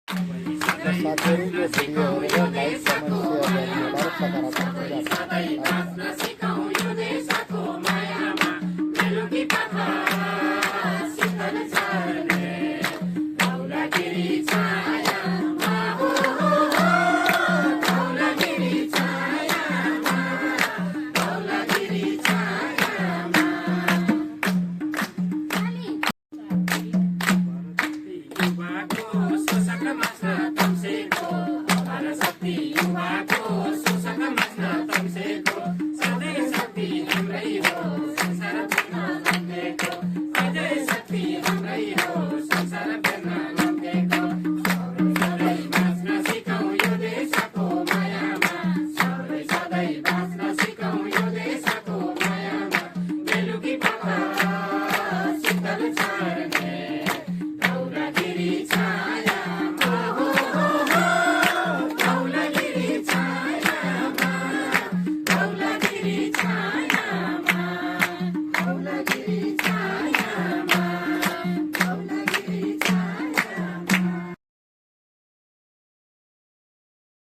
र साथीहरू यो भिडियो हेरेर लाइक कमेन्ट सेयर गर्नु होला र सकारात्मक युवाको शोषक मास्टर